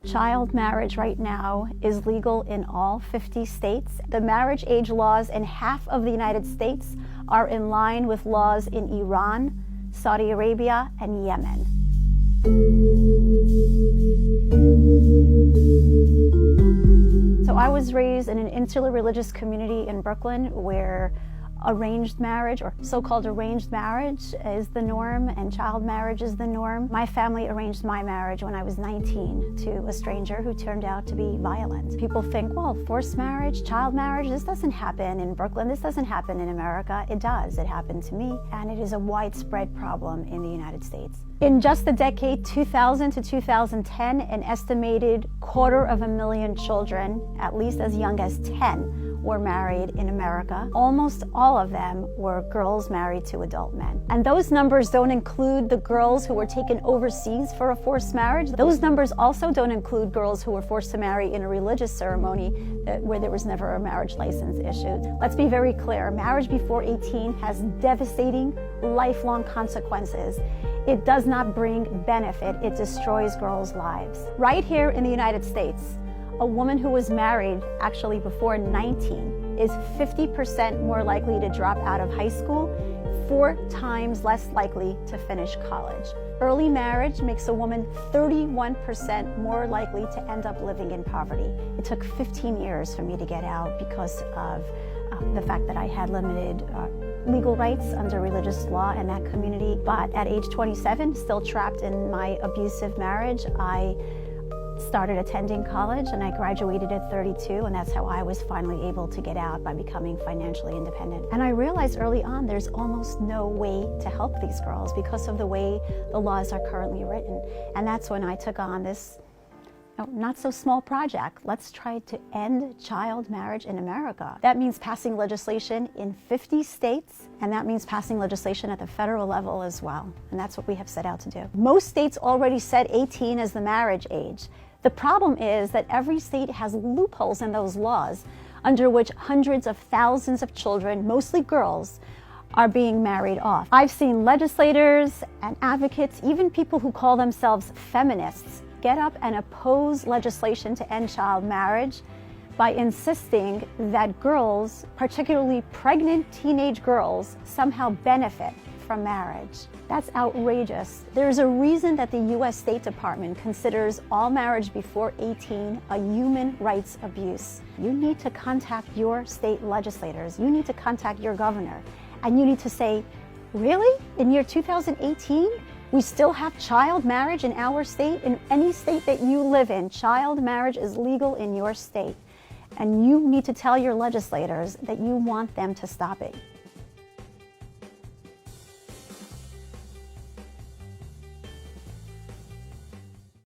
Child marriage right now is legal in all 50 states. The marriage age laws in half of the United States are in line with laws in Iran, Saudi Arabia, and Yemen. So I was raised in an insular religious community in Brooklyn where arranged marriage, or so-called arranged marriage, is the norm, and child marriage is the norm. My family arranged my marriage when I was 19 to a stranger who turned out to be violent. People think, well, forced marriage, child marriage, this doesn't happen in Brooklyn, this doesn't happen in America. It does. It happened to me, and it is a widespread problem in the United States. In just the decade 2000 to 2010, an estimated 250,000 children, at least as young as 10, were married in America. Almost all of them were girls married to adult men. And those numbers don't include the girls who were taken overseas for a forced marriage. Those numbers also don't include girls who were forced to marry in a religious ceremony where there was never a marriage license issued. Let's be very clear, marriage before 18 has devastating, lifelong consequences. It does not bring benefit, it destroys girls' lives. Right here in the United States, a woman who was married actually before 19 is 50% more likely to drop out of high school, 4 times less likely to finish college. Early marriage makes a woman 31% more likely to end up living in poverty. It took 15 years for me to get out because of the fact that I had limited legal rights under religious law in that community. But at age 27, still trapped in my abusive marriage, I started attending college and I graduated at 32, and that's how I was finally able to get out, by becoming financially independent. And I realized early on there's almost no way to help these girls because of the way the laws are currently written. And that's when I took on this not so small project. Let's try to end child marriage in America. That means passing legislation in 50 states, and that means passing legislation at the federal level as well. And that's what we have set out to do. Most states already set 18 as the marriage age. The problem is that every state has loopholes in those laws under which hundreds of thousands of children, mostly girls, are being married off. I've seen legislators and advocates, even people who call themselves feminists, get up and oppose legislation to end child marriage by insisting that girls, particularly pregnant teenage girls, somehow benefit from marriage. That's outrageous. There's a reason that the U.S. State Department considers all marriage before 18 a human rights abuse. You need to contact your state legislators. You need to contact your governor. And you need to say, really? In year 2018? We still have child marriage in our state? In any state that you live in, child marriage is legal in your state. And you need to tell your legislators that you want them to stop it.